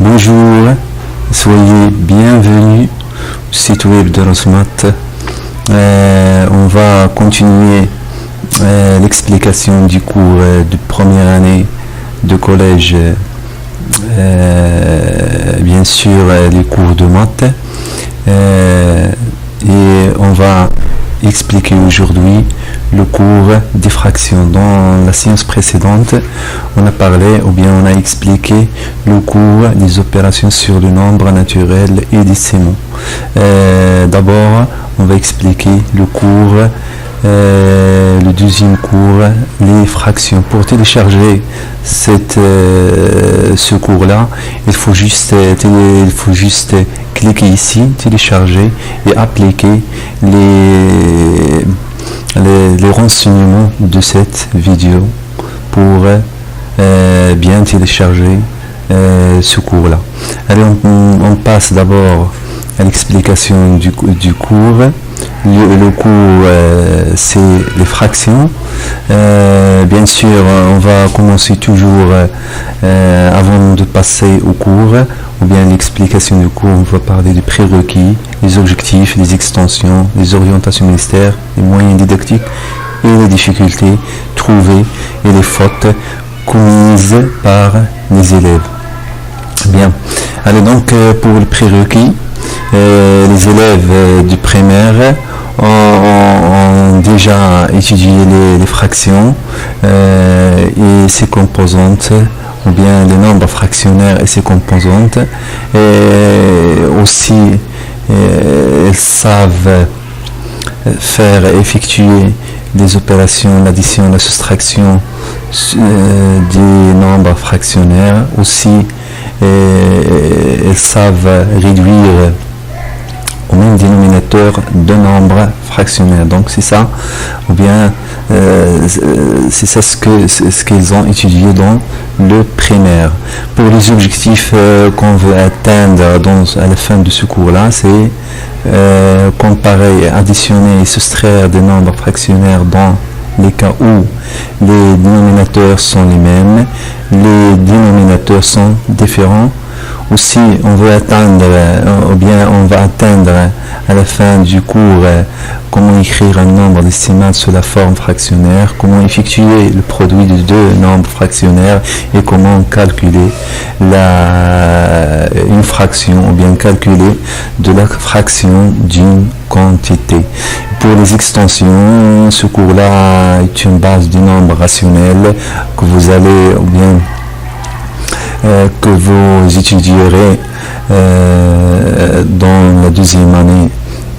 Bonjour, soyez bienvenus au site web de Rosmat. On va continuer l'explication du cours de première année de collège, bien sûr les cours de maths, et on va expliquer aujourd'hui le cours des fractions. Dans la séance précédente, on a parlé ou bien on a expliqué le cours des opérations sur le nombre naturel et décimaux. D'abord, on va expliquer le cours, le deuxième cours, les fractions. Pour télécharger ce cours-là, il faut juste cliquer ici, télécharger et appliquer les renseignements de cette vidéo pour bien télécharger ce cours-là. Allez, on passe d'abord à l'explication du cours. Le cours, c'est les fractions. Bien sûr, on va commencer toujours, avant de passer au cours, ou bien l'explication du cours, on va parler des prérequis, les objectifs, les extensions, les orientations ministères, les moyens didactiques et les difficultés trouvées et les fautes commises par les élèves. Bien. Allez, donc pour le prérequis, les élèves du primaire ont déjà étudié les fractions et ses composantes, ou bien les nombres fractionnaires et ses composantes. Et aussi, ils savent effectuer des opérations, l'addition, la soustraction des nombres fractionnaires. Aussi, ils savent réduire au même dénominateur de nombres fractionnaires. Donc c'est ça, ou bien c'est ça ce qu'ils ont étudié dans le primaire. Pour les objectifs qu'on veut atteindre à la fin de ce cours-là, c'est comparer, additionner et soustraire des nombres fractionnaires dans les cas où les dénominateurs sont les mêmes, les dénominateurs sont différents. Aussi, on veut atteindre, ou bien on va atteindre à la fin du cours comment écrire un nombre décimal sous la forme fractionnaire, comment effectuer le produit de deux nombres fractionnaires et comment calculer une fraction, ou bien calculer de la fraction d'une quantité. Pour les extensions, ce cours-là est une base du nombre rationnel que vous allez, ou bien que vous étudierez dans la deuxième année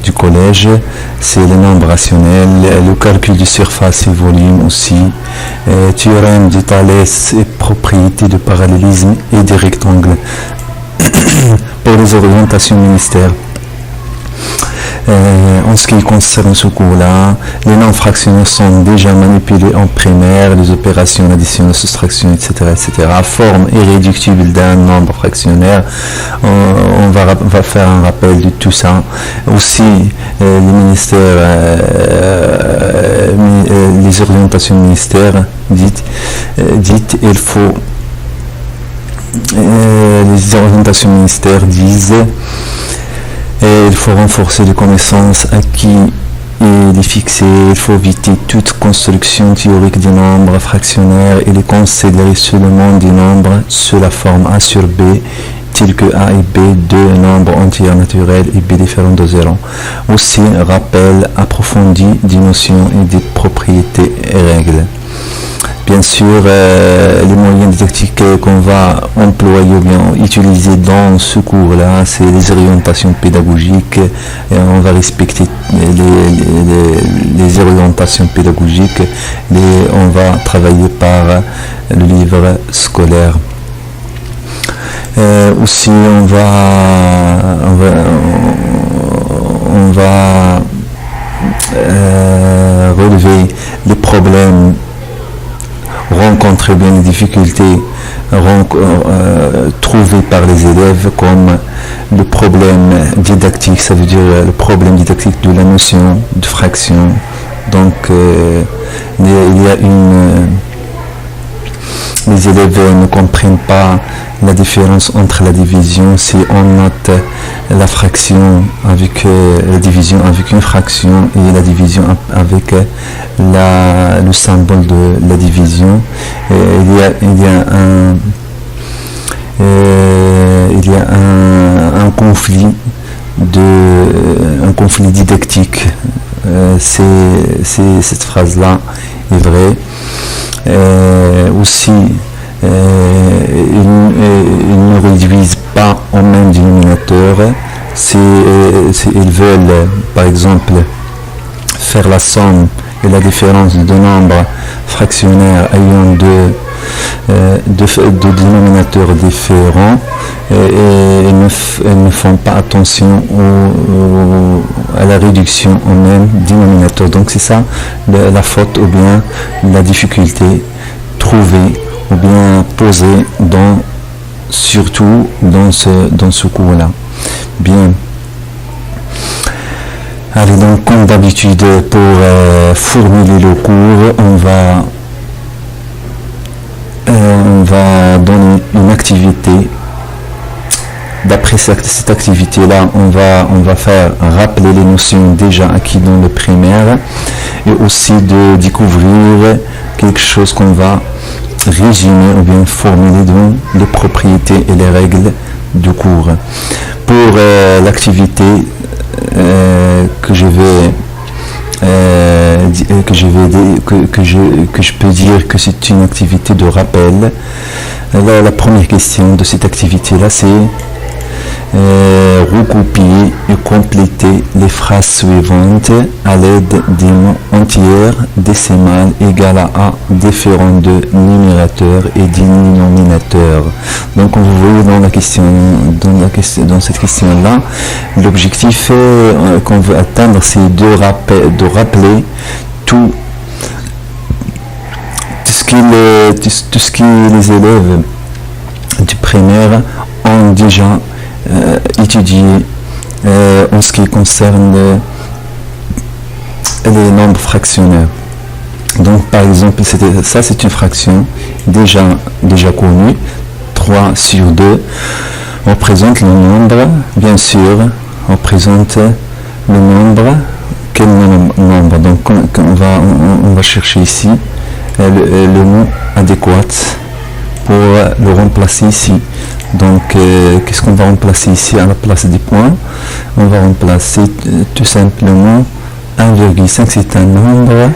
du collège. C'est le nombre rationnel, le calcul de surface et volume aussi, théorème de Thalès et propriétés de parallélisme et des rectangles. Pour les orientations ministères, en ce qui concerne ce cours-là, les nombres fractionnaires sont déjà manipulés en primaire, les opérations d'addition, de soustraction, etc., etc. Forme irréductible d'un nombre fractionnaire, on va faire un rappel de tout ça. Aussi, les ministères, les orientations ministères dites, il faut, les orientations ministères disent, il faut renforcer les connaissances acquises et les fixer. Il faut éviter toute construction théorique des nombres fractionnaires et les considérer seulement des nombres sous la forme A sur B, tels que A et B, deux nombres entiers naturels et B différents de 0. Aussi, rappel approfondi des notions et des propriétés et règles. Bien sûr, les moyens didactiques qu'on va employer ou bien utiliser dans ce cours-là, c'est les orientations pédagogiques. Et on va respecter les orientations pédagogiques. On va travailler par le livre scolaire. Aussi, on va relever les problèmes, rencontrer bien les difficultés trouvées par les élèves, comme le problème didactique, ça veut dire le problème didactique de la notion de fraction. Donc il y a les élèves ne comprennent pas la différence entre la division si on note la fraction avec la division avec une fraction et la division avec le symbole de la division. Il y a un conflit didactique. Cette phrase-là est vraie. Aussi, ils ne réduisent pas au même dénominateur. Ils veulent, par exemple, faire la somme et la différence de nombres fractionnaires ayant deux dénominateurs différents, et ils ne font pas attention à la réduction au même dénominateur. Donc c'est ça la faute ou bien la difficulté trouvée ou bien posée surtout dans ce cours-là. Bien. Allez, donc comme d'habitude, pour formuler le cours, on va donner une activité. D'après cette activité-là, on va faire rappeler les notions déjà acquises dans le primaire et aussi de découvrir quelque chose qu'on va résumer ou bien formuler dans les propriétés et les règles du cours. Pour l'activité que je peux dire que c'est une activité de rappel. Alors, la première question de cette activité-là, c'est recopier et compléter les phrases suivantes à l'aide des mots entiers décimales égales à différents de numérateurs et dénominateurs. Donc vous voyez dans cette question-là, l'objectif qu'on veut atteindre, c'est de rappeler tout ce que les élèves du primaire ont déjà étudié en ce qui concerne les nombres fractionnaires. Donc par exemple, c'est une fraction déjà connue, 3 sur 2. On présente le nombre, bien sûr, on présente le nombre. Quel nombre? Donc on va chercher ici le mot adéquat pour le remplacer ici. Donc qu'est-ce qu'on va remplacer ici à la place des points? On va remplacer tout simplement 1,5. C'est un nombre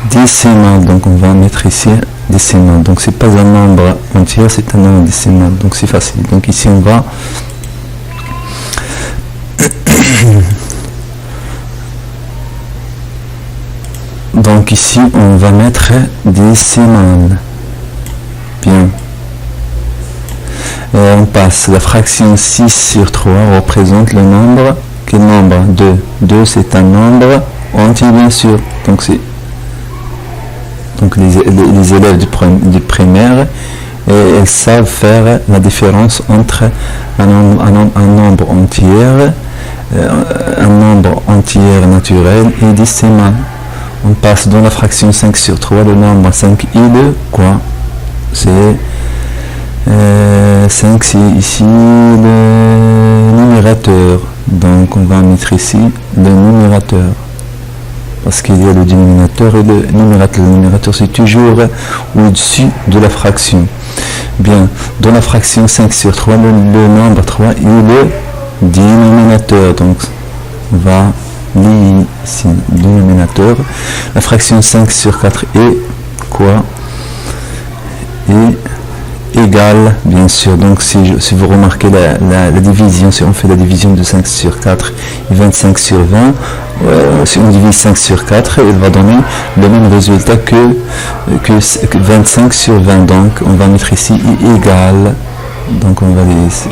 décimal, donc on va mettre ici décimal. Donc c'est pas un nombre entier, c'est un nombre décimal, donc c'est facile. Donc ici on va donc ici on va mettre décimal. Bien. On passe, la fraction 6 sur 3 représente le nombre. Quel nombre? 2. 2 c'est un nombre entier, bien sûr. Donc les élèves du primaire, ils savent faire la différence entre un nombre entier naturel et décimal. On passe dans la fraction 5 sur 3, le nombre 5 et le quoi? C'est 5, c'est ici le numérateur. Donc on va mettre ici le numérateur. Parce qu'il y a le dénominateur et le numérateur. Le numérateur, c'est toujours au-dessus de la fraction. Bien, dans la fraction 5 sur 3, le nombre 3 est le dénominateur. Donc on va lier ici le dénominateur. La fraction 5 sur 4 est quoi? Et égale, bien sûr. Donc si vous remarquez la division, si on fait la division de 5 sur 4 et 25 sur 20, si on divise 5 sur 4, il va donner le même résultat que 25 sur 20. Donc on va mettre ici égal. Donc on va aller ici.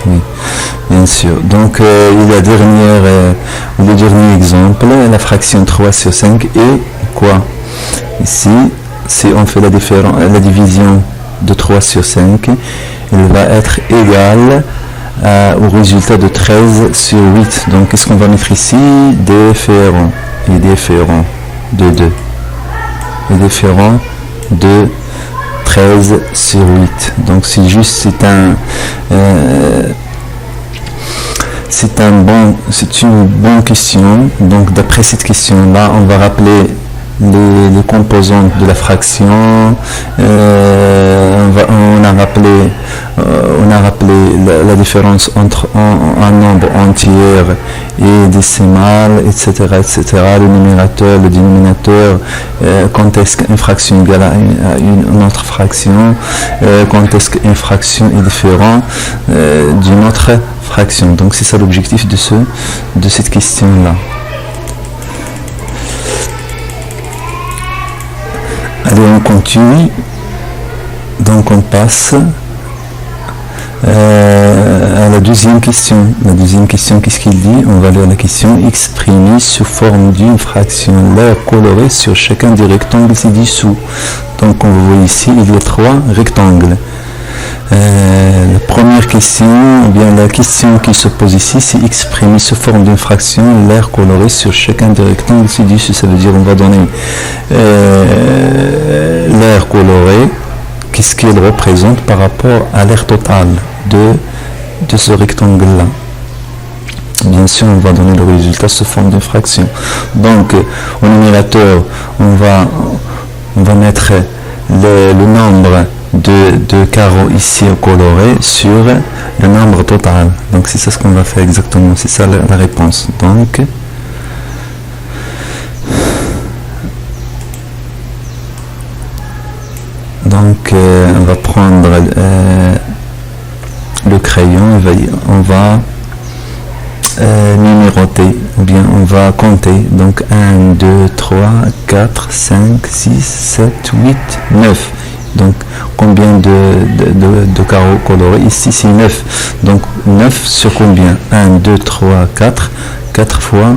Oui, bien sûr. Donc il y a le dernier exemple, la fraction 3 sur 5 est quoi? Ici, si on fait la division de 3 sur 5, il va être égal au résultat de 13 sur 8. Donc, qu'est-ce qu'on va mettre ici? Différent. Et différent de 2. Et différent de 13 sur 8. Donc c'est juste, c'est une bonne question. Donc d'après cette question-là, on va rappeler les composantes de la fraction. On a rappelé la différence entre un nombre entier et décimal, etc., etc. Le numérateur, le dénominateur, quand est-ce qu'une fraction égale à une autre fraction, quand est-ce qu'une fraction est différente d'une autre fraction. Donc c'est ça l'objectif de cette question-là. Allez, on continue. Donc on passe à la deuxième question. La deuxième question, qu'est-ce qu'il dit? On va lire la question. Exprimer sous forme d'une fraction l'aire colorée sur chacun des rectangles ci-dessous. Donc on voit ici, il y a 3 rectangles. La première question, ou bien la question qui se pose ici, c'est exprimer sous forme d'une fraction l'aire colorée sur chacun des rectangles ci-dessus. Ça veut dire on va donner l'aire colorée, qu'est-ce qu'elle représente par rapport à l'aire totale de ce rectangle-là. Bien sûr, on va donner le résultat sous forme d'une fraction. Donc, au numérateur, on va mettre le nombre de carreaux ici colorés sur le nombre total. Donc c'est ça ce qu'on va faire exactement, c'est ça la réponse. Donc on va prendre le crayon, on va numéroter, ou bien on va compter. Donc 1, 2, 3, 4, 5, 6, 7, 8, 9. Donc combien de carreaux colorés? Ici c'est 9. Donc 9 sur combien? 1, 2, 3, 4. 4 fois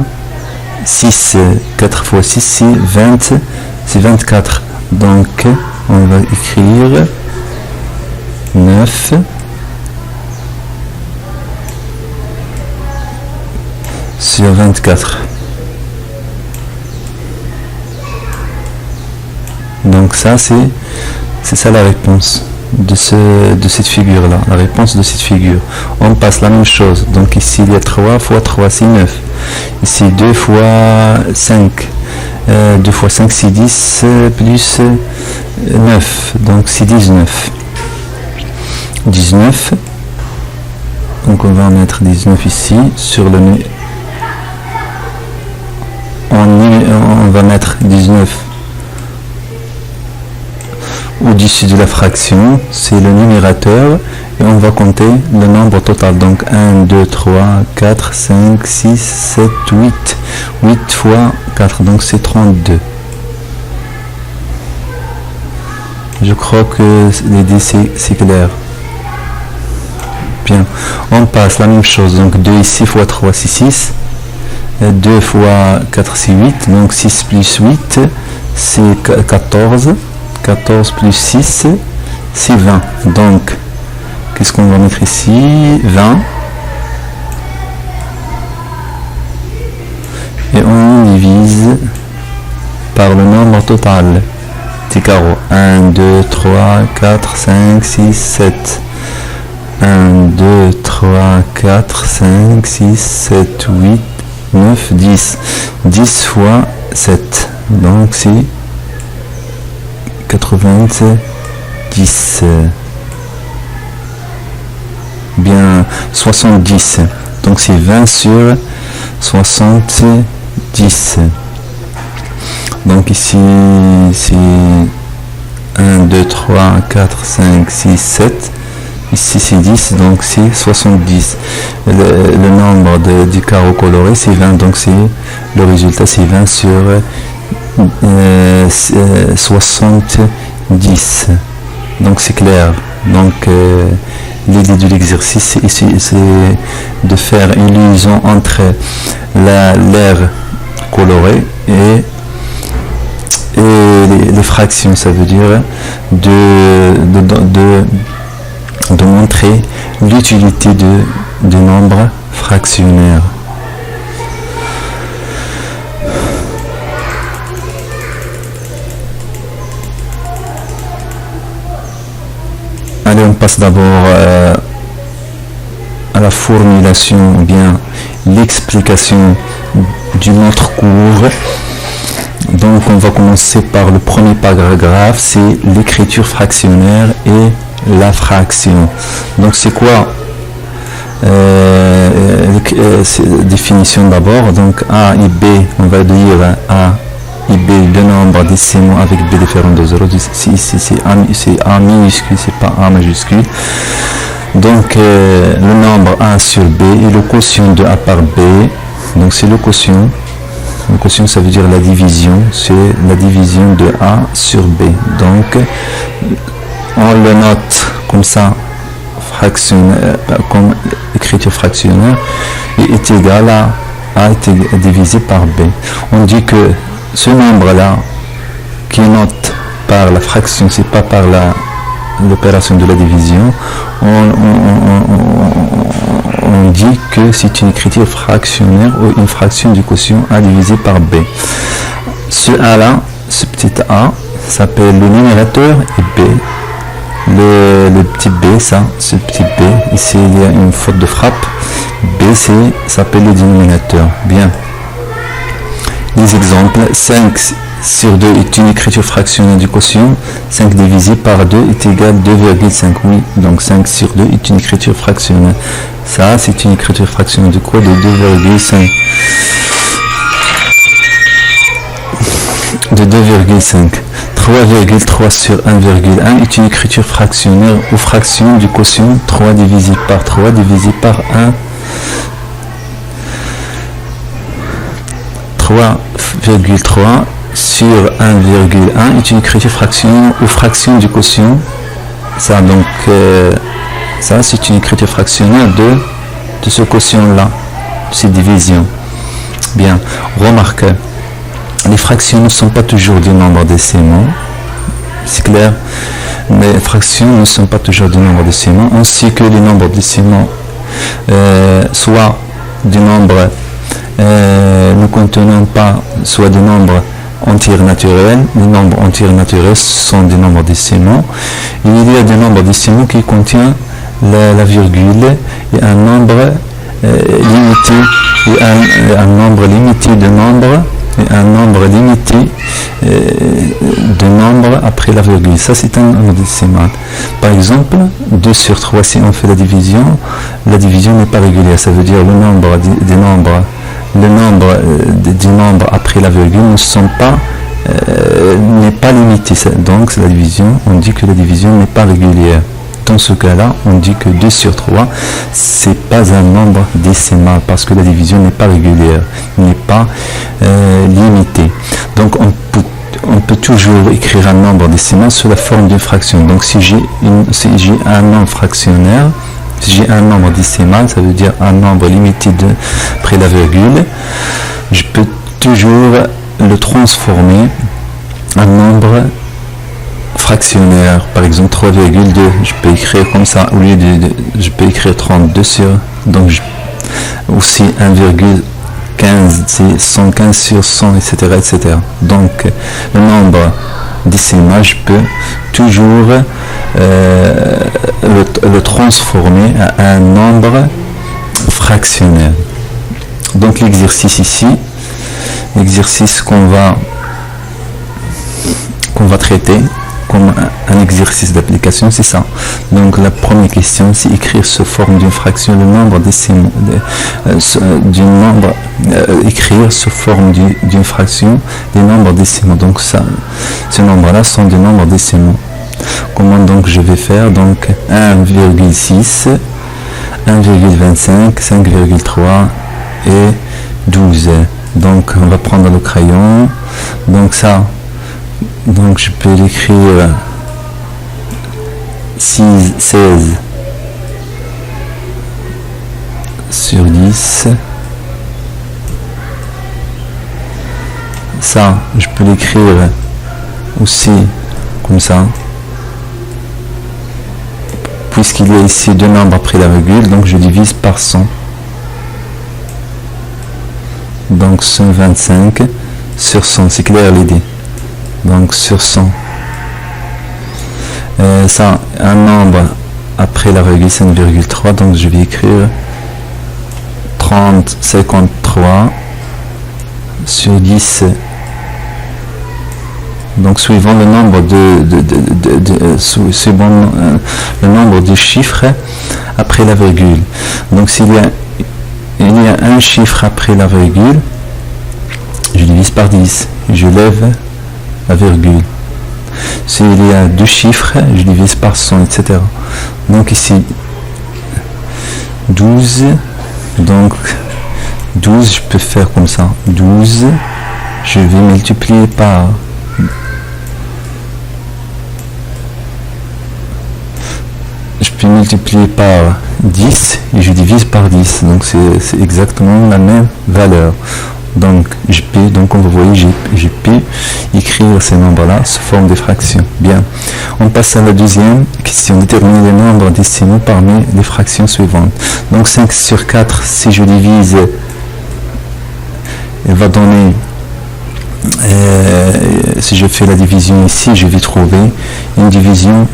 6. 4 fois 6 c'est 24. Donc on va écrire 9 sur 24. Donc ça c'est ça la réponse de cette figure-là, la réponse de cette figure. On passe la même chose. Donc ici, il y a 3 fois 3, c'est 9. Ici, 2 fois 5. 2 fois 5, c'est 10, plus 9. Donc c'est 19. 19. Donc on va mettre 19 ici, sur le... On va mettre 19 au-dessus de la fraction, c'est le numérateur, et on va compter le nombre total. Donc 1, 2, 3, 4, 5, 6, 7, 8. 8 fois 4, donc c'est 32. Je crois que l'idée c'est clair. Bien, on passe la même chose. Donc 2 ici fois 3, c'est 6. 2 fois 4, c'est 8. Donc 6 plus 8, c'est 14. 14 plus 6, c'est 20. Donc, qu'est-ce qu'on va mettre ici? 20. Et on divise par le nombre total des carreaux. 1, 2, 3, 4, 5, 6, 7. 1, 2, 3, 4, 5, 6, 7, 8, 9, 10. 10 fois 7. Donc, c'est 90. Bien 70. Donc c'est 20 sur 70. Donc ici c'est 1, 2, 3, 4, 5, 6, 7. Ici c'est 10, donc c'est 70. Le nombre du carreau coloré c'est 20, donc c'est le résultat c'est 20 sur 70. Donc c'est clair. Donc l'idée de l'exercice c'est de faire une liaison entre l'aire colorée et les fractions. Ça veut dire de montrer l'utilité de nombres fractionnaires. passe d'abord à la formulation ou bien l'explication du notre cours. Donc on va commencer par le premier paragraphe, c'est l'écriture fractionnaire et la fraction. Donc c'est quoi définition d'abord. Donc A et B, on va dire A et B, deux nombres décimaux avec B différent de 0. Ici c'est A minuscule, c'est pas A majuscule. Donc le nombre A sur B et le quotient de A par B. Donc c'est le quotient. Le quotient, ça veut dire la division. C'est la division de A sur B. Donc on le note comme ça, fractionnaire, comme écriture fractionnaire, et est égal à A est divisé par B. On dit que ce nombre-là, qui est noté par la fraction, c'est pas par l'opération de la division, on dit que c'est une écriture fractionnaire ou une fraction du quotient A divisé par B. Ce A-là, ce petit A, s'appelle le numérateur et B. Le petit B, ça, ce petit B, ici il y a une faute de frappe. B, s'appelle le dénominateur. Bien. Les exemples, 5 sur 2 est une écriture fractionnelle du quotient. 5 divisé par 2 est égal à 2,5. Oui, donc 5 sur 2 est une écriture fractionnelle. Ça, c'est une écriture fractionnelle de quoi? De 2,5. De 2,5. 3,3 sur 1,1 est une écriture fractionnaire ou fraction du quotient 3 divisé par 3 divisé par 1. 3,3 sur 1,1 est une écriture fractionnaire ou fraction du quotient. Ça, donc, ça c'est une écriture fractionnaire de ce quotient-là, cette division. Bien, remarque. Les fractions ne sont pas toujours des nombres décimaux, c'est clair. Les fractions ne sont pas toujours des nombres décimaux. On sait que les nombres décimaux, soit des nombres ne contenant pas, soit des nombres entiers naturels. Les nombres entiers naturels sont des nombres décimaux. Et il y a des nombres décimaux qui contiennent la virgule et un nombre limité, et un nombre limité de nombres. Et un nombre limité de nombres après la virgule. Ça, c'est un nombre décimal. Par exemple, 2 sur 3, si on fait la division n'est pas régulière. Ça veut dire le nombre des nombres après la virgule n'est pas limité. Donc, la division, on dit que la division n'est pas régulière. Dans ce cas-là, on dit que 2 sur 3, c'est pas un nombre décimal parce que la division n'est pas régulière, n'est pas limitée. Donc, on peut toujours écrire un nombre décimal sous la forme d'une fraction. Donc, si j'ai un nombre fractionnaire, si j'ai un nombre décimal, ça veut dire un nombre limité après la virgule, je peux toujours le transformer en nombre fractionnaire. Par exemple 3,2, je peux écrire comme ça au lieu je peux écrire 32 sur, donc aussi 1,15, c'est 115 sur 100, etc. Donc le nombre décimal, je peux toujours le transformer à un nombre fractionnaire. Donc l'exercice ici, l'exercice qu'on va traiter comme un exercice d'application, c'est ça. Donc la première question, c'est écrire sous forme d'une fraction le nombre décimaux, écrire sous forme d'une fraction des nombres décimaux. Donc ça, ces nombres-là sont des nombres décimaux. Comment donc je vais faire? Donc 1,6, 1,25, 5,3 et 12. Donc on va prendre le crayon. Donc ça, donc je peux l'écrire 16 sur 10. Ça, je peux l'écrire aussi comme ça. Puisqu'il y a ici deux nombres après la virgule, donc je divise par 100. Donc 125 sur 100, c'est clair l'idée. Donc sur 100. Ça, un nombre après la virgule 5,3, donc je vais écrire 30,53 sur 10. Donc suivant le nombre suivant le nombre de chiffres après la virgule. Donc s'il y a un chiffre après la virgule, je divise par 10, je lève la virgule. S'il y a 2 chiffres, je divise par 100, etc. Donc ici 12, donc 12, je peux faire comme ça, 12, je vais multiplier par par 10 et je divise par 10, donc c'est exactement la même valeur. Donc on va voir, j'ai pu écrire ces nombres-là sous forme de fractions. Bien, on passe à la deuxième question, déterminer les nombres décimaux parmi les fractions suivantes. Donc 5 sur 4, si je divise, elle va donner, si je fais la division ici, je vais trouver une division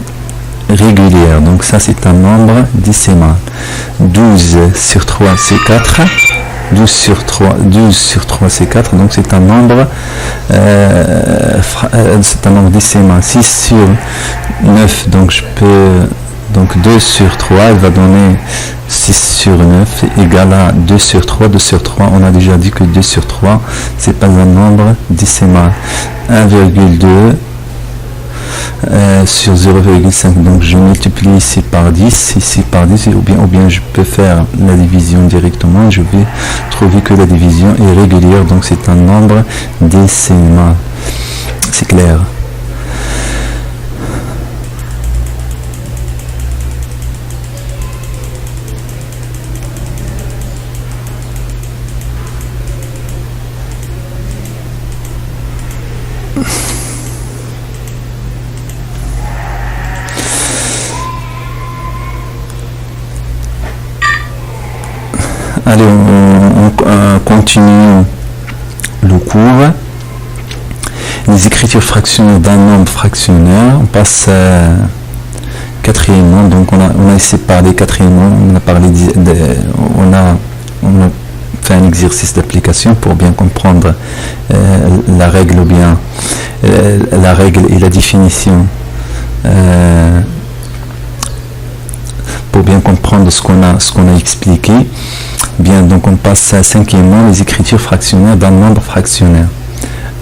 régulière, donc ça c'est un nombre décimal. 12 sur 3 c'est 4, 12 sur 3 c'est 4, donc c'est un nombre décimal. 6 sur 9, donc 2 sur 3, elle va donner 6 sur 9 égale à 2 sur 3. 2 sur 3, on a déjà dit que 2 sur 3 c'est pas un nombre décimal. 1,2 sur 0,5, donc je multiplie ici par 10, ou bien je peux faire la division directement, je vais trouver que la division est régulière, donc c'est un nombre décimal. C'est clair. Allez, on continue le cours. Les écritures fractionnaires d'un nombre fractionnaire. On passe quatrièmement. Donc on a essayé de parler quatrièmement. On a fait un exercice d'application pour bien comprendre la règle ou bien la règle et la définition. Pour bien comprendre ce qu'on a expliqué. Bien, donc on passe à cinquièmement, les écritures fractionnaires d'un nombre fractionnaire.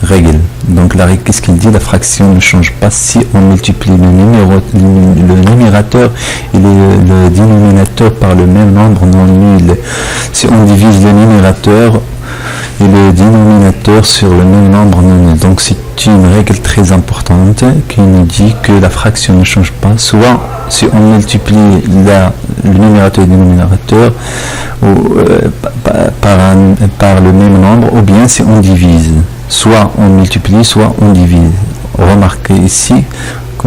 Règle. Donc la règle, qu'est-ce qu'il dit? La fraction ne change pas si on multiplie le numérateur et le dénominateur par le même nombre non nul. Si on divise le numérateur et le dénominateur sur le même nombre non nul. Donc c'est une règle très importante qui nous dit que la fraction ne change pas, soit si on multiplie le numérateur et le dénominateur par le même nombre, ou bien si on divise. Soit on multiplie, soit on divise. Remarquez ici que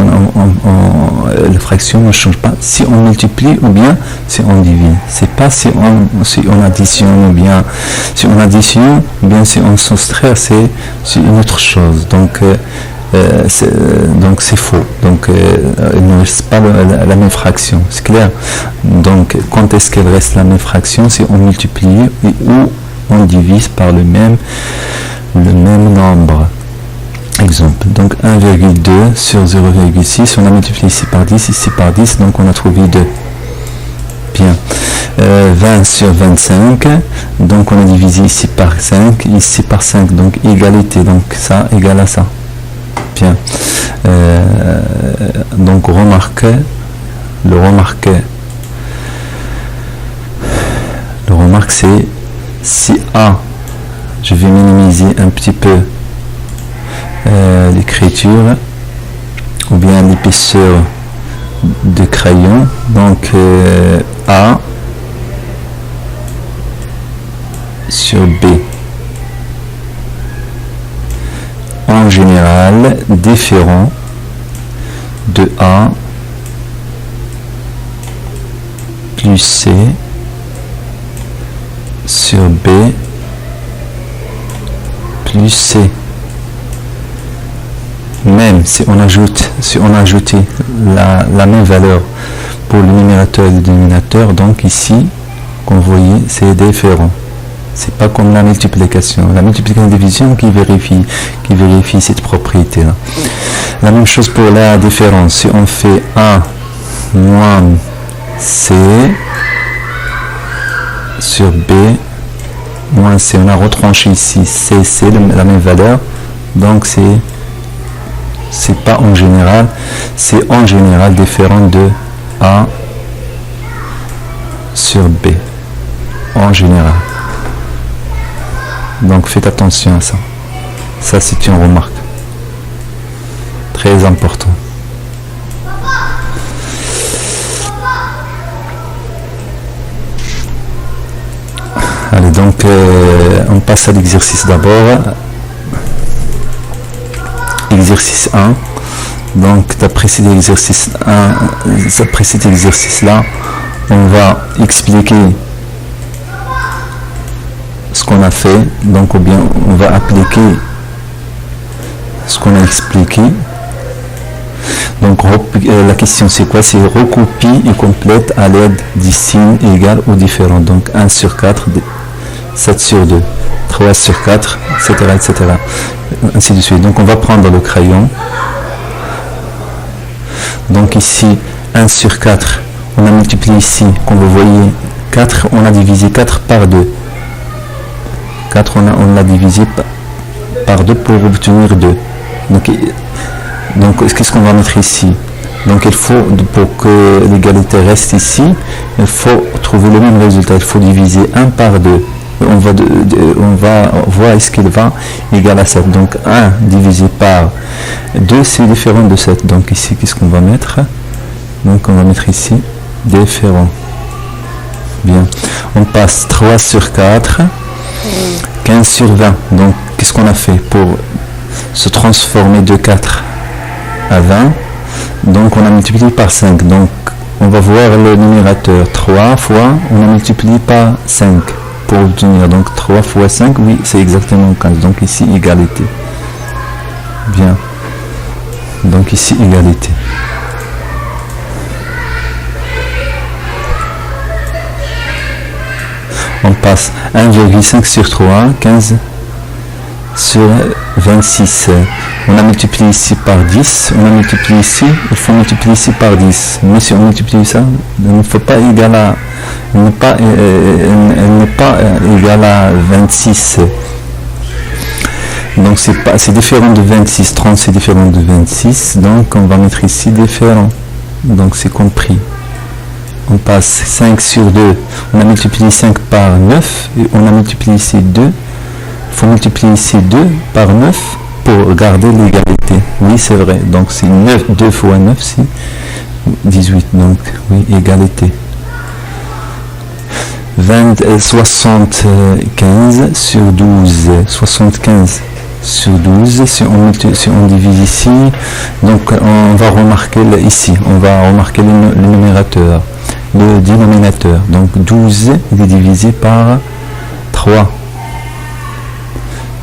la fraction ne change pas si on multiplie ou bien si on divise. C'est pas si on additionne ou bien si on additionne ou bien si on soustrait, c'est une autre chose. Donc c'est faux. Donc il ne reste pas la même fraction. C'est clair. Donc quand est-ce qu'elle reste la même fraction? Si on multiplie ou on divise par le même nombre. Exemple, donc 1,2 sur 0,6, on a multiplié ici par 10, donc on a trouvé 2. Bien. 20 sur 25, donc on a divisé ici par 5, ici par 5, donc égalité, donc ça égale à ça. Bien. Donc remarque c'est si A, je vais minimiser un petit peu l'écriture ou bien l'épaisseur de crayon, donc A sur B en général différent de A plus C sur B plus C. Même si on ajoutait la même valeur pour le numérateur et le dénominateur. Donc ici, comme vous voyez, c'est différent. C'est pas comme la multiplication. La multiplication et la division qui vérifie cette propriété-là. La même chose pour la différence. Si on fait A moins C sur B moins C, on a retranché ici C, c'est la même valeur. Donc c'est pas en général, c'est en général différent de A sur B. En général. Donc faites attention à ça. Ça c'est une remarque. Très important. Allez, donc on passe à l'exercice d'abord. Exercice 1. Donc d'après cet exercice 1, après cet exercice-là, on va expliquer ce qu'on a fait, donc ou bien on va appliquer ce qu'on a expliqué. Donc la question c'est quoi? C'est recopie et complète à l'aide des signes égaux ou différents. Donc 1 sur 4, 7 sur 2, 3 sur 4, etc., etc. Ainsi de suite. Donc on va prendre le crayon. Donc ici 1 sur 4, on a multiplié ici, comme vous voyez, 4, on a divisé 4 par 2. 4, on l'a divisé par 2 pour obtenir 2. Donc qu'est-ce qu'on va mettre ici? Donc il faut, pour que l'égalité reste ici, il faut trouver le même résultat. Il faut diviser 1 par 2. On va voir est-ce qu'il va égal à 7. Donc 1 divisé par 2, c'est différent de 7. Donc ici, qu'est-ce qu'on va mettre? Donc on va mettre ici différent. Bien. On passe 3 sur 4. 15 sur 20. Donc, qu'est-ce qu'on a fait pour se transformer de 4 à 20? Donc, on a multiplié par 5. Donc, on va voir le numérateur. 3 fois, on a multiplié par 5 pour obtenir. Donc, 3 fois 5, oui, c'est exactement 15. Donc, ici, égalité. Bien. Donc, ici, égalité. On passe 1,5 sur 3, 15 sur 26. On a multiplié ici par 10. On a multiplié ici. Il faut multiplier ici par 10. Mais si on multiplie ça, il ne faut pas égal à... Elle n'est pas égale à 26. Donc c'est différent de 26. 30 c'est différent de 26. Donc on va mettre ici différent. Donc c'est compris. On passe 5 sur 2, on a multiplié 5 par 9, et on a multiplié ici 2, il faut multiplier ici 2 par 9 pour garder l'égalité. Oui, c'est vrai, donc c'est 9, 2 fois 9, c'est 18, donc oui, égalité. 75 sur 12, 75 sur 12, si on divise ici, donc on va remarquer ici, on va remarquer le numérateur. Le dénominateur, donc 12 est divisé par 3.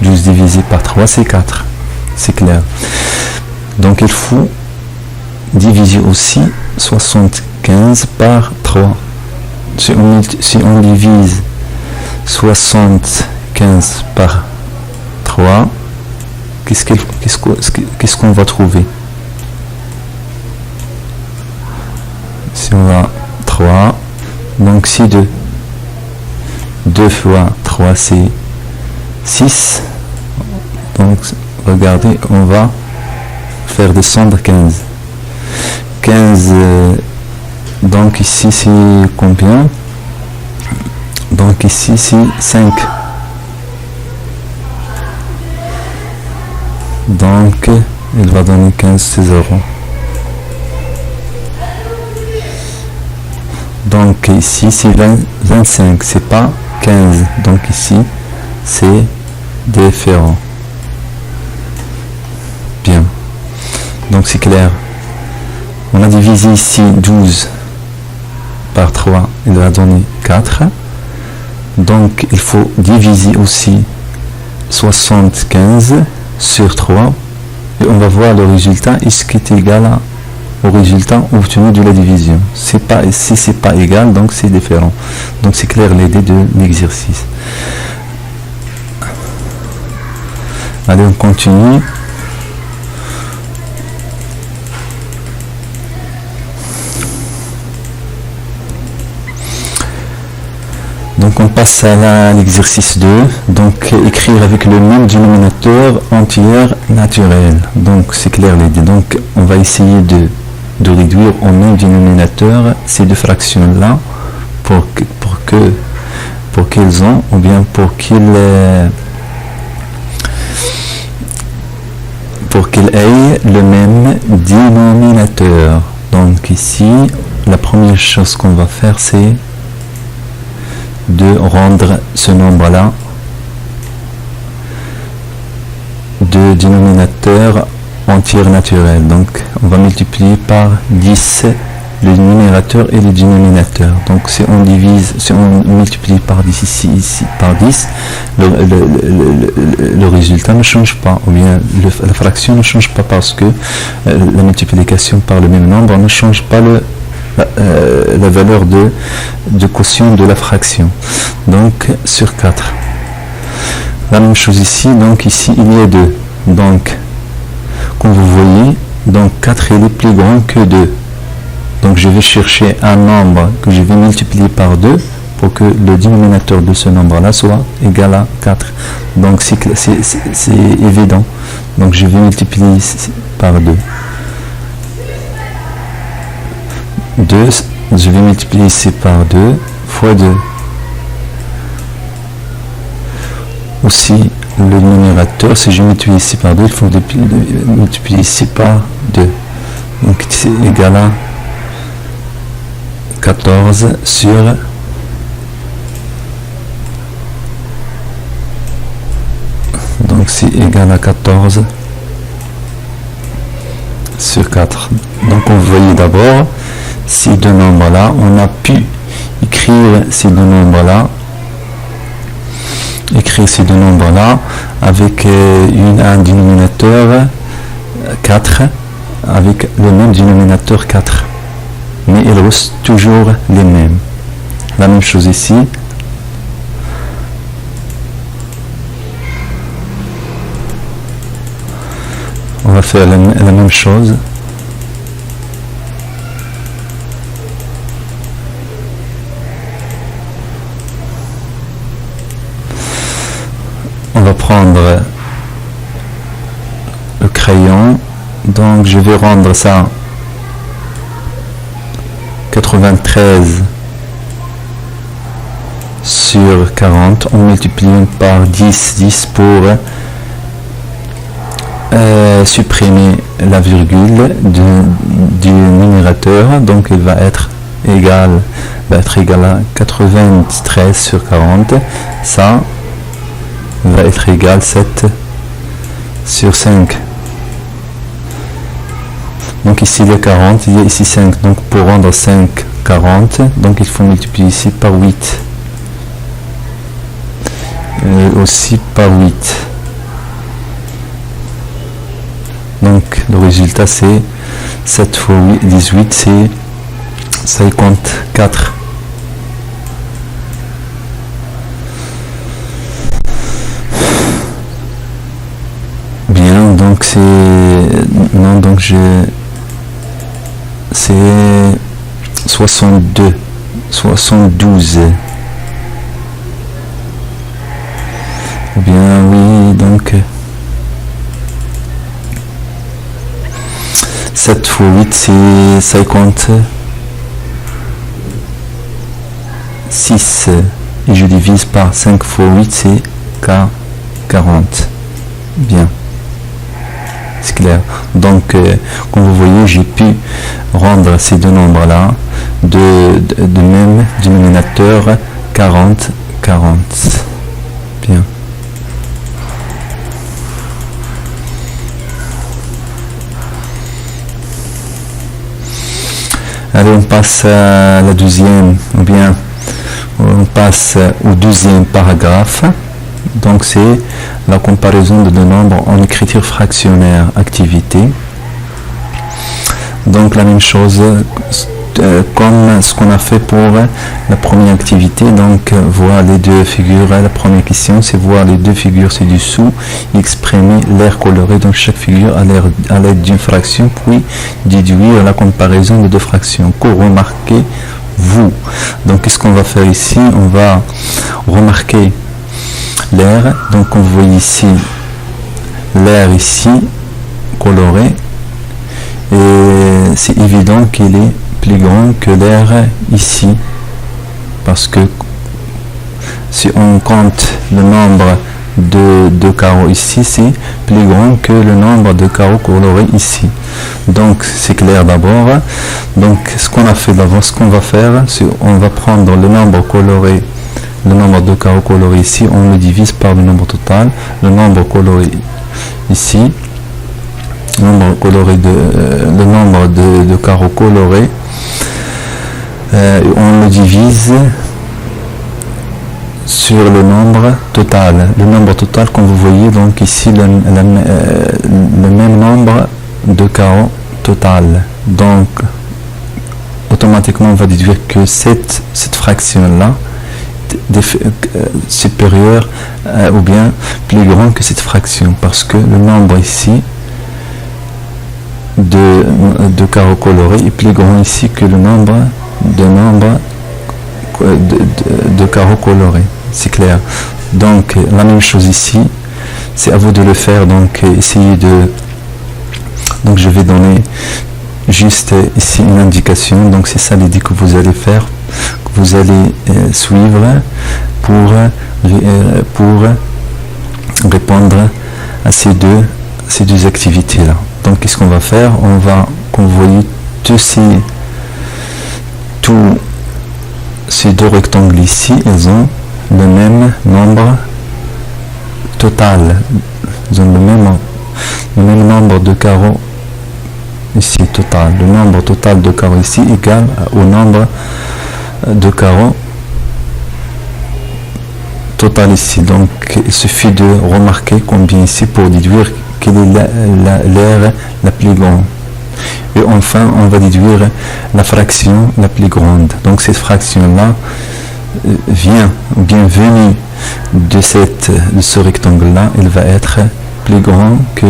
12 divisé par 3, c'est 4. C'est clair. Donc il faut diviser aussi 75 par 3. Si on divise 75 par 3, qu'est-ce qu'on va trouver? Si on va 3, donc c'est 2. 2 fois 3, c'est 6. Donc, regardez, on va faire descendre 15. 15, donc ici, c'est combien? Donc ici, c'est 5. Donc, il va donner 15, c'est 0. Donc ici c'est 25, c'est pas 15. Donc ici c'est différent. Bien. Donc c'est clair. On a divisé ici 12 par 3, il va donner 4. Donc il faut diviser aussi 75 sur 3. Et on va voir le résultat, est-ce qu'il est égal à au résultat obtenu de la division. Si c'est pas égal, donc c'est différent. Donc c'est clair l'idée de l'exercice. Allez, on continue. Donc on passe à l'exercice 2, donc écrire avec le même dénominateur entier naturel. Donc c'est clair l'idée. Donc on va essayer de réduire au même dénominateur ces deux fractions-là pour qu'elles ont, ou bien pour qu'elles aient le même dénominateur. Donc ici, la première chose qu'on va faire, c'est de rendre ce nombre-là de dénominateur entier naturel. Donc on va multiplier par 10 le numérateur et le dénominateur. Donc si on multiplie par 10 ici par 10, le résultat ne change pas, ou bien la fraction ne change pas, parce que la multiplication par le même nombre ne change pas la valeur de quotient de la fraction. Donc sur 4. La même chose ici. Donc ici il y a 2. Donc comme vous voyez, donc 4 il est plus grand que 2. Donc je vais chercher un nombre que je vais multiplier par 2 pour que le dénominateur de ce nombre-là soit égal à 4. Donc c'est évident. Donc je vais multiplier par 2. Je vais multiplier ici par 2 fois 2. Aussi, le numérateur, si je multiplie ici par 2, il faut multiplier ici par 2. Donc c'est égal à 14 sur 14 sur 4. Donc on voyait d'abord ces deux nombres-là. On a pu écrire ces deux nombres-là avec un dénominateur 4, avec le même dénominateur 4. Mais ils restent toujours les mêmes. La même chose ici. On va faire la même chose. On va prendre le crayon. Donc je vais rendre ça 93 sur 40. On multiplie par 10 pour supprimer la virgule du numérateur. Donc il va être égal à 93 sur 40. Ça va être égal à 7 sur 5. Donc ici il y a 40, il y a ici 5. Donc pour rendre 5 40, donc il faut multiplier ici par 8. Et aussi par 8. Donc le résultat c'est 7 fois 18, c'est 54. Bien, donc c'est c'est 72. Bien, oui, donc 7 fois 8 c'est 56. Et je divise par 5 fois 8 c'est 40. Bien. C'est clair. Donc, comme vous voyez, j'ai pu rendre ces deux nombres-là de même dénominateur 40. Bien. Allez, on passe à la deuxième, ou bien on passe au deuxième paragraphe. Donc c'est la comparaison de deux nombres en écriture fractionnaire activité. Donc la même chose comme ce qu'on a fait pour la première activité. Donc voir les deux figures. La première question, c'est voir les deux figures ci-dessous, exprimer l'aire coloré. Donc chaque figure à l'aide d'une fraction, puis déduire la comparaison de deux fractions. Que remarquez-vous? Donc qu'est-ce qu'on va faire ici? On va remarquer l'aire. Donc on voit ici l'aire ici coloré, et c'est évident qu'il est plus grand que l'aire ici, parce que si on compte le nombre de carreaux ici, c'est plus grand que le nombre de carreaux colorés ici. Donc c'est clair d'abord. Donc ce qu'on a fait d'abord, ce qu'on va faire, c'est on va prendre le nombre coloré, le nombre de carreaux colorés ici, on le divise par le nombre total. Le nombre coloré ici, le nombre de carreaux colorés, on le divise sur le nombre total. Le nombre total, comme vous voyez, donc ici le même nombre de carreaux total. Donc automatiquement on va déduire que cette fraction là supérieure ou bien plus grand que cette fraction, parce que le nombre ici de carreaux colorés est plus grand ici que le nombre de carreaux colorés. C'est clair. Donc la même chose ici, c'est à vous de le faire. Donc essayez de, donc je vais donner juste ici une indication. Donc c'est ça l'idée que vous allez faire, que vous allez suivre pour répondre à ces deux activités là. Donc qu'est-ce qu'on va faire? On va, comme vous voyez, tous ces deux rectangles ici, ils ont le même nombre total. Ils ont le même nombre de carreaux ici total. Le nombre total de carreaux ici égal au nombre de carreaux total ici. Donc il suffit de remarquer combien ici pour déduire quelle est l'aire la plus grande. Et enfin, on va déduire la fraction la plus grande. Donc cette fraction-là vient de ce rectangle-là. Elle va être plus grand que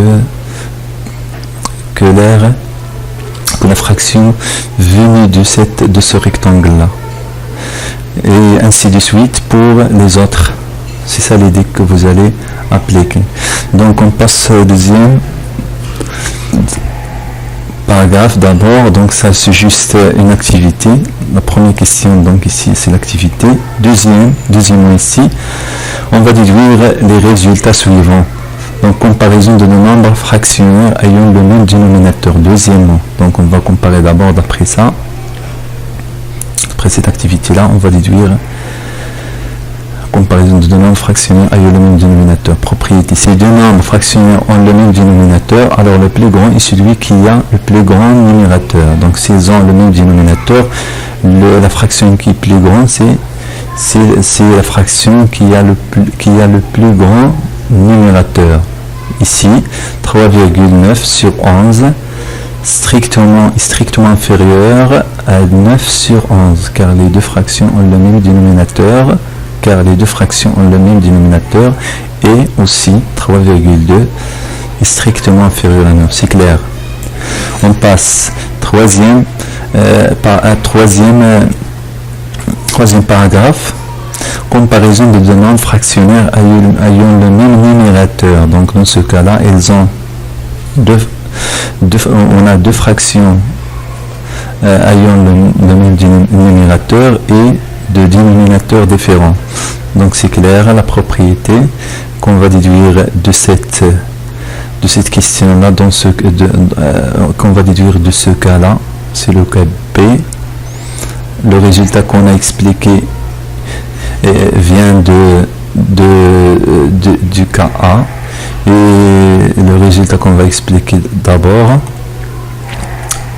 la fraction venue de ce rectangle-là. Et ainsi de suite pour les autres. C'est ça l'idée que vous allez appliquer. Donc on passe au deuxième paragraphe d'abord. Donc ça c'est juste une activité. La première question, donc ici c'est l'activité. Deuxièmement ici, on va déduire les résultats suivants. Donc comparaison de nos nombres fractionnaires ayant le même dénominateur. Deuxièmement, donc on va comparer d'abord d'après ça. Après cette activité-là, on va déduire comparaison de deux nombres fractionnaires ayant le même dénominateur. Propriété. Si deux nombres fractionnaires ont le même dénominateur, alors le plus grand est celui qui a le plus grand numérateur. Donc s'ils ont le même dénominateur, la fraction qui est plus grande, c'est la fraction qui a le plus grand numérateur. Ici, 3,9 sur 11 strictement inférieur à 9 sur 11, car les deux fractions ont le même dénominateur. Et aussi 3,2 est strictement inférieur à 9. C'est clair. On passe troisième paragraphe. Comparaison de deux nombres fractionnaires ayant le même numérateur. Donc dans ce cas-là, ils ont on a deux fractions ayant le même numérateur et de dénominateurs différents. Donc c'est clair, la propriété qu'on va déduire de cette question-là, qu'on va déduire de ce cas-là, c'est le cas B. Le résultat qu'on a expliqué vient du cas A, et le résultat qu'on va expliquer d'abord,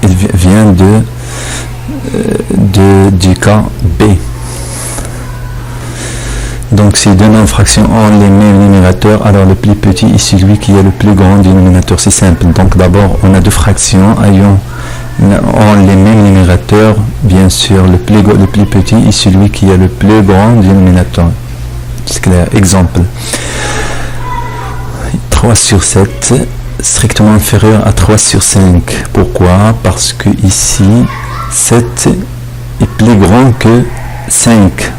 il vient du cas B. Donc si deux nombres fractions ont les mêmes numérateurs, alors le plus petit est celui qui a le plus grand dénominateur. C'est simple. Donc d'abord on a deux fractions ayant ont les mêmes numérateurs, bien sûr, le plus petit est celui qui a le plus grand dénominateur. C'est clair. Exemple. 3 sur 7, strictement inférieur à 3 sur 5. Pourquoi? Parce que ici, 7 est plus grand que 5.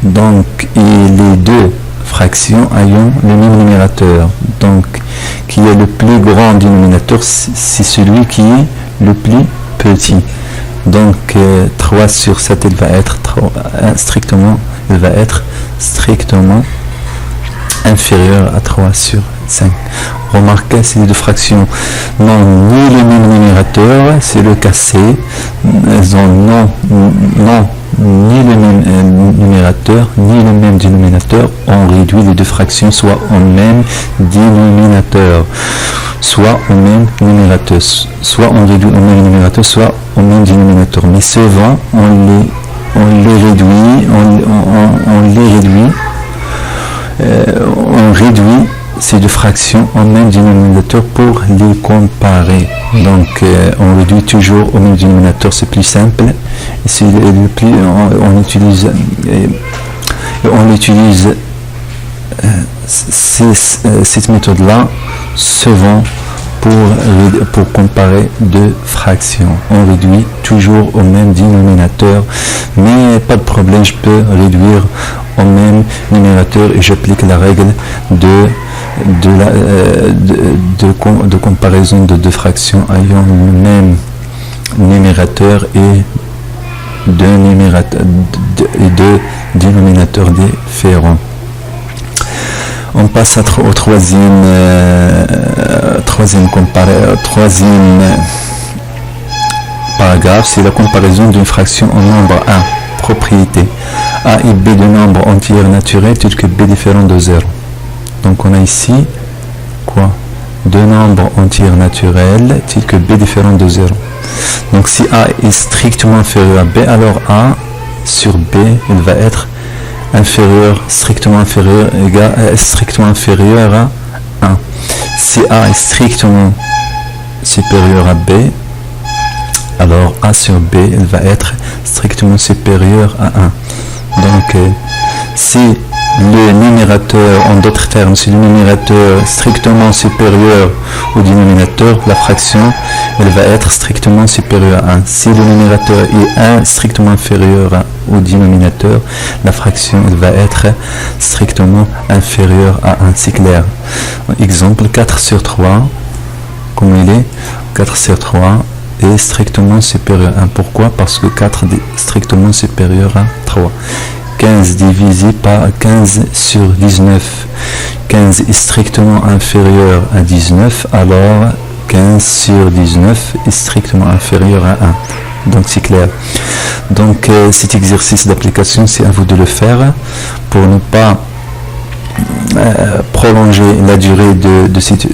Donc, et les deux fractions ayant le même numérateur. Donc, qui est le plus grand dénominateur, c'est celui qui est le plus petit. Donc, 3 sur 7, il va être strictement inférieur à 3 sur 5. Remarquez, ces deux fractions n'ont ni le même numérateur, c'est le cas C. Elles ont ni le même numérateur, ni le même dénominateur. On réduit les deux fractions soit au même dénominateur, soit au même numérateur. Soit on réduit au même numérateur, soit au même dénominateur. Mais souvent, on réduit ces deux fractions au même dénominateur pour les comparer. Donc on réduit toujours au même dénominateur, c'est plus simple. C'est le plus, on utilise cette méthode-là souvent pour comparer deux fractions. On réduit toujours au même dénominateur, mais pas de problème, je peux réduire au même numérateur et j'applique la règle de comparaison de deux fractions ayant le même numérateur et deux dénominateurs différents. On passe au troisième paragraphe, c'est la comparaison d'une fraction en nombre 1. Propriété. A et B de nombres entiers naturels tels que B différent de 0. Donc on a ici quoi? Deux nombres entiers naturels tels que B différent de 0. Donc si A est strictement inférieur à B, alors A sur B, il va être strictement inférieur à 1. Si A est strictement supérieur à B, alors A sur B, il va être strictement supérieur à 1. Donc, si le numérateur, en d'autres termes, si le numérateur est strictement supérieur au dénominateur, la fraction, elle va être strictement supérieure à 1. Si le numérateur est 1 strictement inférieur au dénominateur, la fraction, elle va être strictement inférieure à 1. C'est clair. Exemple, 4 sur 3, comme il est, 4 sur 3 est strictement supérieur à 1. Pourquoi? Parce que 4 est strictement supérieur à 3. 15 divisé par 15 sur 19. 15 est strictement inférieur à 19, alors 15 sur 19 est strictement inférieur à 1. Donc c'est clair. Donc cet exercice d'application, c'est à vous de le faire pour ne pas prolonger la durée de cette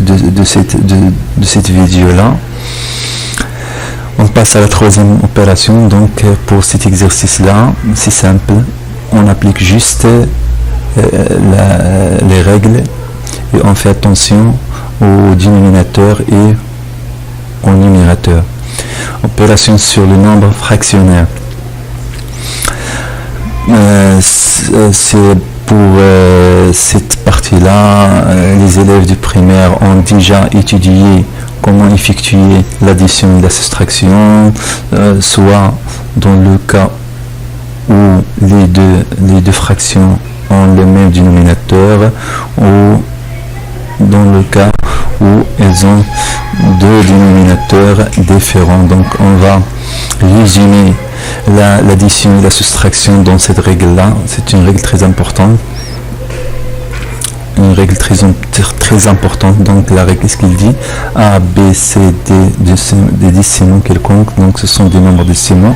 vidéo-là. On passe à la troisième opération. Donc pour cet exercice-là, c'est simple. On applique juste les règles et on fait attention au dénominateur et au numérateur. Opération sur le nombre fractionnaire. C'est pour cette partie-là, les élèves du primaire ont déjà étudié comment effectuer l'addition et la soustraction, soit dans le cas où les deux fractions ont le même dénominateur, ou dans le cas où elles ont deux dénominateurs différents. Donc on va résumer l'addition et la soustraction dans cette règle-là. C'est une règle très importante. Une règle très importante. Donc la règle, qu'est-ce qu'il dit? A, B, C, D, des décimaux quelconques. Donc ce sont des nombres décimaux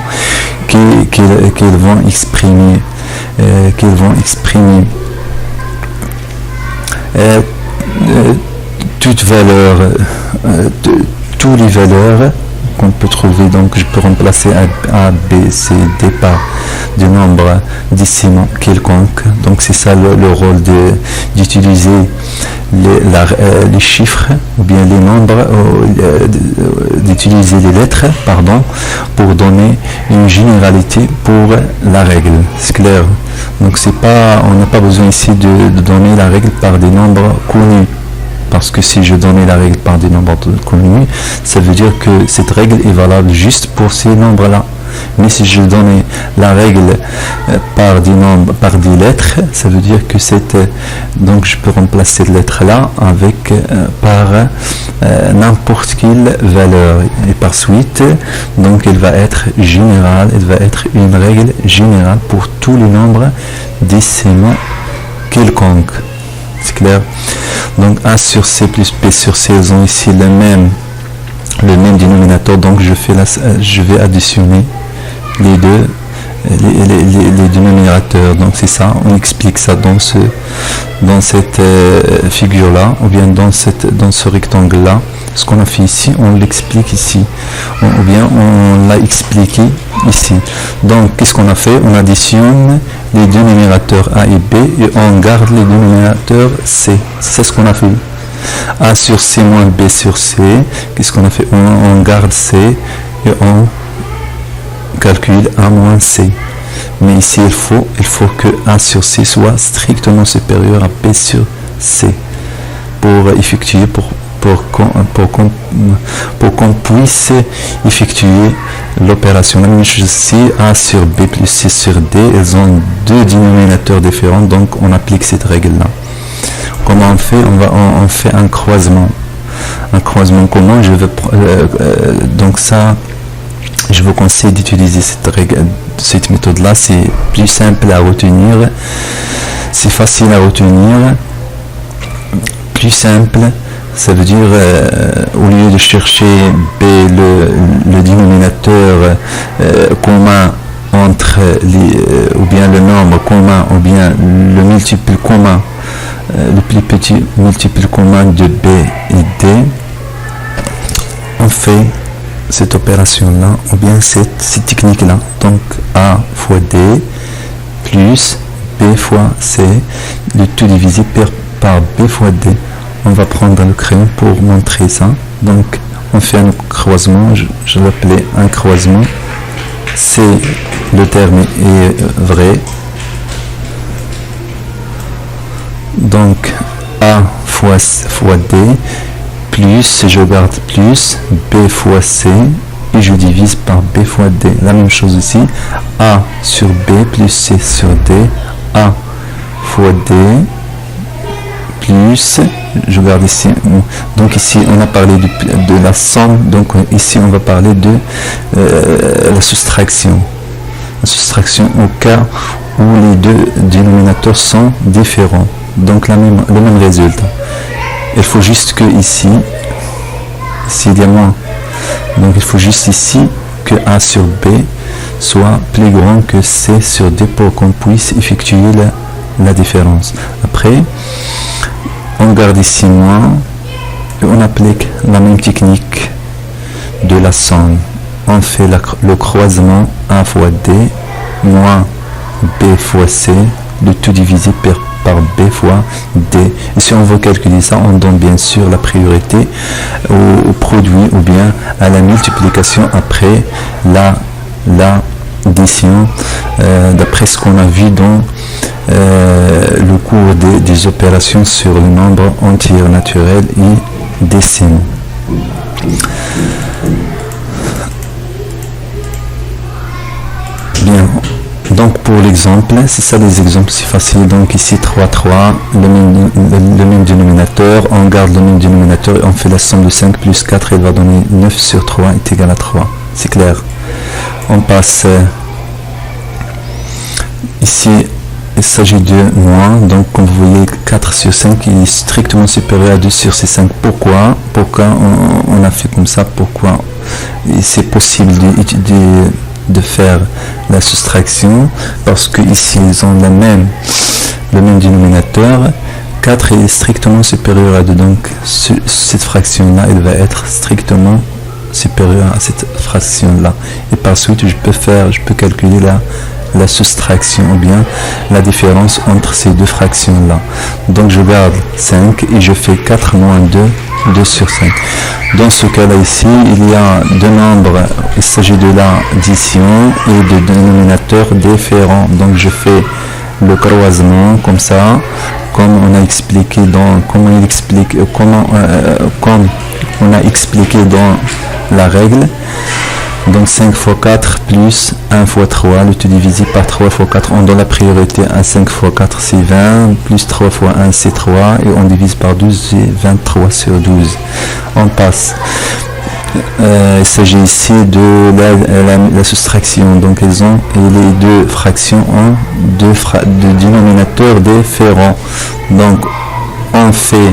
qu'ils vont exprimer. Toutes les valeurs qu'on peut trouver. Donc je peux remplacer A, B, C, D par des nombres décimaux quelconques. Donc c'est ça le rôle d'utiliser les chiffres ou bien les nombres, d'utiliser les lettres, pardon, pour donner une généralité pour la règle. C'est clair. Donc on n'a pas besoin ici de donner la règle par des nombres connus. Parce que si je donnais la règle par des nombres connus, ça veut dire que cette règle est valable juste pour ces nombres-là. Mais si je donnais la règle par des nombres, par des lettres, ça veut dire que donc je peux remplacer cette lettre-là avec par n'importe quelle valeur. Et par suite, donc elle va être générale, elle va être une règle générale pour tous les nombres décimaux quelconques. C'est clair? Donc A sur C plus B sur C, ils ont ici le même dénominateur, donc je vais additionner les deux les dénominateurs. Donc c'est ça, on explique ça dans cette figure là, ou bien dans ce rectangle là. Ce qu'on a fait ici, on l'explique ici, ou bien on l'a expliqué ici. Donc qu'est-ce qu'on a fait? On additionne les dénominateurs A et B et on garde les dénominateurs C. C'est ce qu'on a fait. A sur C moins B sur C. Qu'est-ce qu'on a fait? On garde C et on calcule A moins C. Mais ici il faut que A sur C soit strictement supérieur à B sur C pour effectuer, pour qu'on puisse effectuer l'opération. La même chose ici, A sur B plus C sur D, elles ont deux dénominateurs différents, donc on applique cette règle-là. Comment on fait? On fait un croisement. Un croisement comment? Donc ça, je vous conseille d'utiliser cette méthode-là. C'est plus simple à retenir, c'est facile à retenir, plus simple. Ça veut dire, au lieu de chercher B, le dénominateur commun entre ou bien le nombre commun, ou bien le multiple commun, le plus petit multiple commun de B et D, on fait cette opération-là, ou bien cette technique-là. Donc A fois D plus B fois C, le tout divisé par B fois D. On va prendre le crayon pour montrer ça. Donc on fait un croisement, je l'appelais un croisement. C'est le terme est vrai. Donc A fois D plus, je garde plus, B fois C et je divise par B fois D. La même chose ici, A sur B plus C sur D, A fois D plus, je garde ici, donc ici on a parlé de la somme, donc ici on va parler de la soustraction. La soustraction au cas où les deux dénominateurs sont différents, donc le même résultat. Il faut juste que ici il y a moins, donc il faut juste ici que A sur B soit plus grand que C sur D pour qu'on puisse effectuer la différence. Après on garde ici moins et on applique la même technique de la somme. On fait le croisement A fois D moins B fois C, le tout divisé par B fois D. Et si on veut calculer ça, on donne bien sûr la priorité au produit ou bien à la multiplication après l'addition, d'après ce qu'on a vu dans le cours des opérations sur le nombre entier naturel et décimaux. Bien, donc pour l'exemple, c'est ça les exemples, c'est facile. Donc ici 3, 3, le même dénominateur, on garde le même dénominateur et on fait la somme de 5 plus 4, elle va donner 9 sur 3 est égal à 3. C'est clair. On passe ici. Il s'agit de moins, donc comme vous voyez 4 sur 5 est strictement supérieur à 2 sur ces 5. Pourquoi on a fait comme ça? Pourquoi c'est possible de faire la soustraction? Parce que ici ils ont le même dénominateur. 4 est strictement supérieur à 2, donc cette fraction là elle va être strictement supérieure à cette fraction là, et par suite je peux calculer la soustraction ou bien la différence entre ces deux fractions-là. Donc je garde 5 et je fais 4 moins 2, 2 sur 5. Dans ce cas-là ici, il y a deux nombres, il s'agit de l'addition et de dénominateurs différents. Donc je fais le croisement comme ça, comme on a expliqué dans, comme on a expliqué dans la règle. Donc 5 fois 4 plus 1 fois 3, le tout divisé par 3 fois 4, on donne la priorité à 5 fois 4 c'est 20, plus 3 fois 1 c'est 3, et on divise par 12 c'est 23 sur 12. On passe. Il s'agit ici de la soustraction, donc les deux fractions ont deux dénominateurs différents. Donc on fait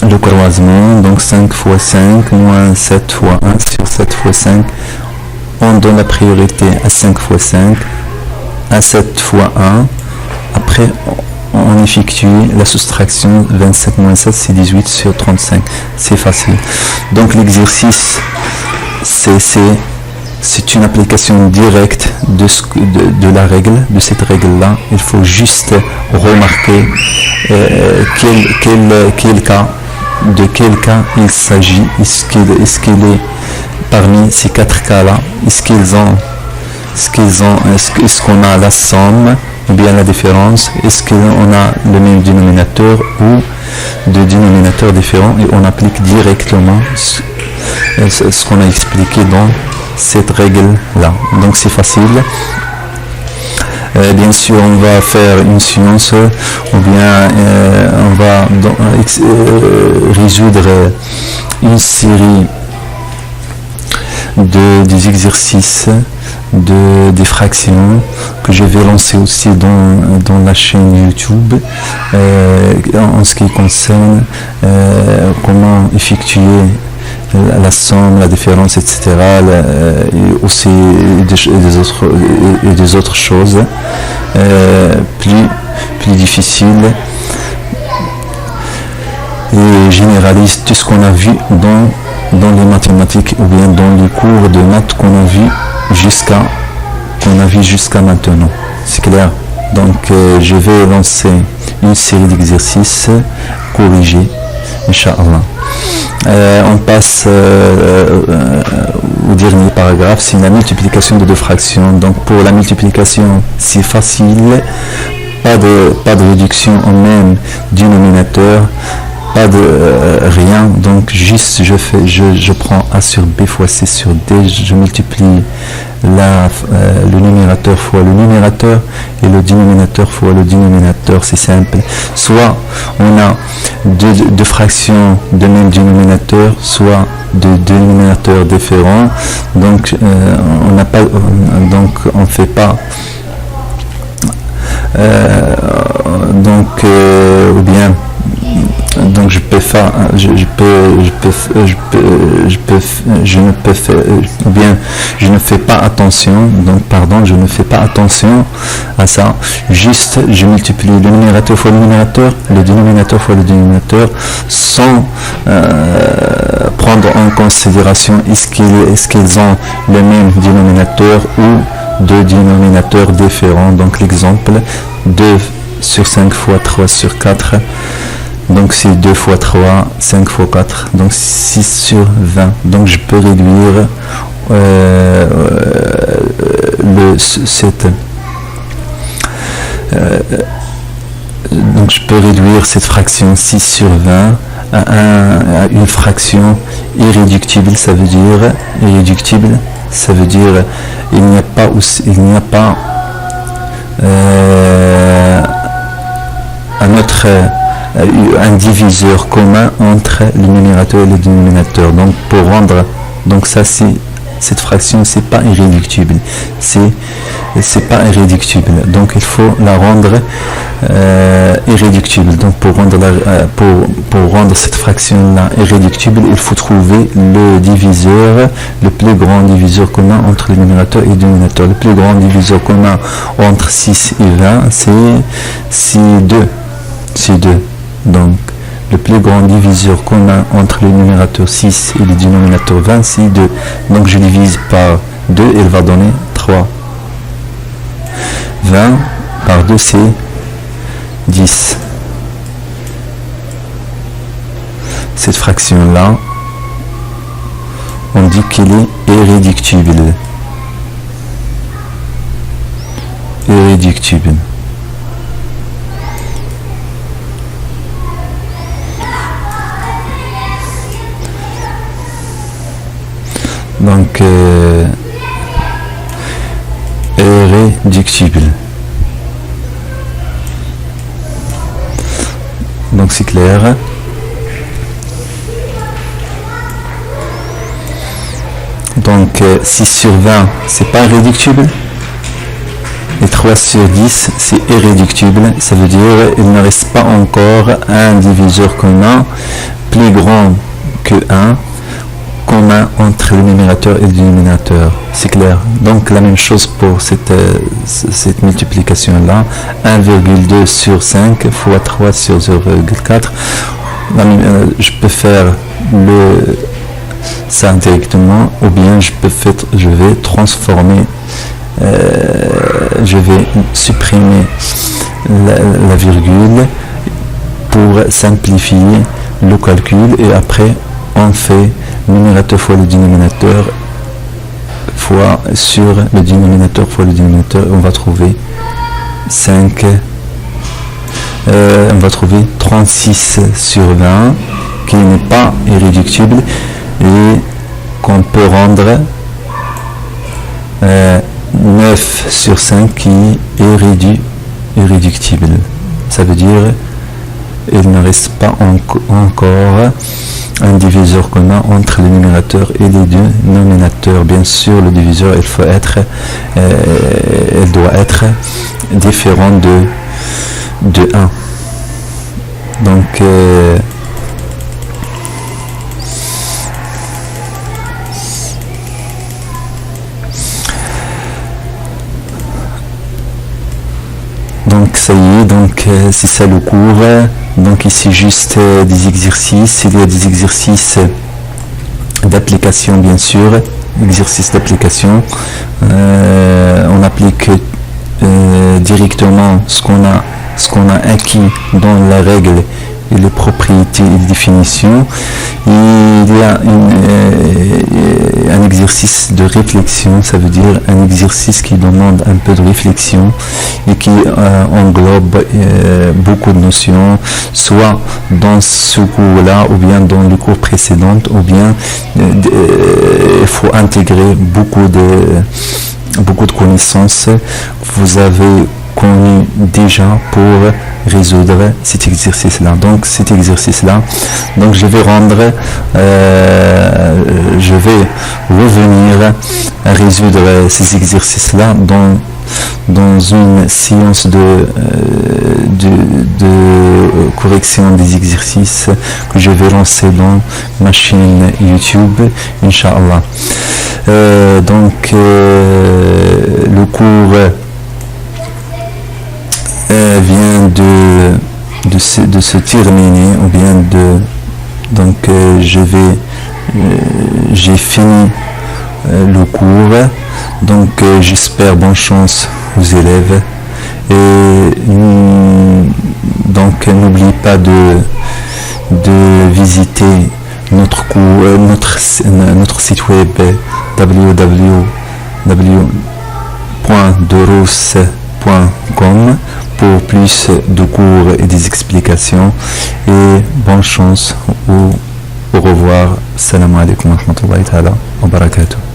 le croisement, donc 5 fois 5 moins 7 fois 1 sur 7 fois 5, on donne la priorité à 5 fois 5, à 7 fois 1, après on effectue la soustraction, 27 moins 7 c'est 18 sur 35, c'est facile. Donc l'exercice c'est une application directe de la règle, de cette règle-là. Il faut juste remarquer de quel cas il s'agit. Est-ce qu'il est parmi ces quatre cas-là? Est-ce qu'on a la somme ou bien la différence? Est-ce qu'on a le même dénominateur ou deux dénominateurs différents, et on applique directement ce qu'on a expliqué dans cette règle-là. Donc c'est facile. Bien sûr, on va faire une science ou bien on va résoudre une série des exercices des fractions que je vais lancer aussi dans la chaîne YouTube en ce qui concerne comment effectuer la somme, la différence, etc. Et aussi des autres choses plus difficiles, et généralise tout ce qu'on a vu dans les mathématiques ou bien dans les cours de maths qu'on a vu jusqu'à maintenant. C'est clair? Donc je vais lancer une série d'exercices corrigés, Inch'Allah. On passe au dernier paragraphe, c'est la multiplication de deux fractions. Donc pour la multiplication, c'est facile, pas de réduction au même dénominateur, pas de rien. Donc juste je prends A sur B fois C sur D, je multiplie le numérateur fois le numérateur et le dénominateur fois le dénominateur, c'est simple. Soit on a deux fractions de même dénominateur, soit de dénominateurs différents. Donc on fait pas ou bien donc je ne fais pas attention, donc pardon, je ne fais pas attention à ça, juste je multiplie le numérateur fois le numérateur, le dénominateur fois le dénominateur, sans prendre en considération est-ce qu'ils ont le même dénominateur ou deux dénominateurs différents. Donc l'exemple 2 sur 5 fois 3 sur 4, donc c'est 2 fois 3, 5 fois 4, donc 6 sur 20. Donc je peux réduire donc je peux réduire cette fraction 6 sur 20 à une fraction irréductible. Ça veut dire il n'y a pas un diviseur commun entre le numérateur et le dénominateur. Donc pour rendre, donc ça c'est cette fraction, c'est pas irréductible, c'est pas irréductible, donc il faut la rendre irréductible. Donc pour rendre cette fraction là irréductible, il faut trouver le diviseur, le plus grand diviseur commun entre le numérateur et le dénominateur. Le plus grand diviseur commun entre 6 et 20 c'est 2. Donc le plus grand diviseur commun entre le numérateur 6 et le dénominateur 20, c'est 2. Donc je divise par 2, il va donner 3. 3. 20 par 2, c'est 10. Cette fraction-là, on dit qu'il est irréductible. Irréductible. Donc, irréductible. Donc, c'est clair. Donc, 6 sur 20, c'est pas irréductible. Et 3 sur 10, c'est irréductible. Ça veut dire qu'il ne reste pas encore un diviseur commun plus grand que 1, commun entre le numérateur et le dénominateur. C'est clair. Donc, la même chose pour cette multiplication-là. 1,2 sur 5 fois 3 sur 0,4. Je peux faire ça directement, ou bien je vais transformer, je vais supprimer la virgule pour simplifier le calcul, et après on fait numérateur fois le dénominateur fois sur le dénominateur fois le dénominateur, on va trouver 5, on va trouver 36 sur 20 qui n'est pas irréductible et qu'on peut rendre 9 sur 5 qui est irréductible. Ça veut dire il ne reste pas encore un diviseur commun entre le numérateur et les dénominateurs. Bien sûr, le diviseur il doit être différent de 1. Donc ça y est, donc c'est ça le cours. Donc ici juste des exercices. Il y a des exercices d'application, bien sûr, exercices d'application. On applique directement ce qu'on a acquis dans la règle et les propriétés et les définitions. Il y a un exercice de réflexion, ça veut dire un exercice qui demande un peu de réflexion et qui englobe beaucoup de notions, soit dans ce cours-là, ou bien dans le cours précédent, ou bien il faut intégrer beaucoup de connaissances que vous avez connu déjà pour résoudre cet exercice-là. Donc cet exercice-là, donc je vais revenir à résoudre ces exercices-là dans une séance de correction des exercices que je vais lancer dans ma chaîne YouTube, Inch'Allah. Donc le cours vient de se terminer, ou bien donc j'ai fini le cours. Donc j'espère bonne chance aux élèves, et donc n'oubliez pas de visiter notre site web www.durous.com pour plus de cours et des explications, et bonne chance, au revoir. Assalamu alaikum wa rahmatullahi wa barakatuh.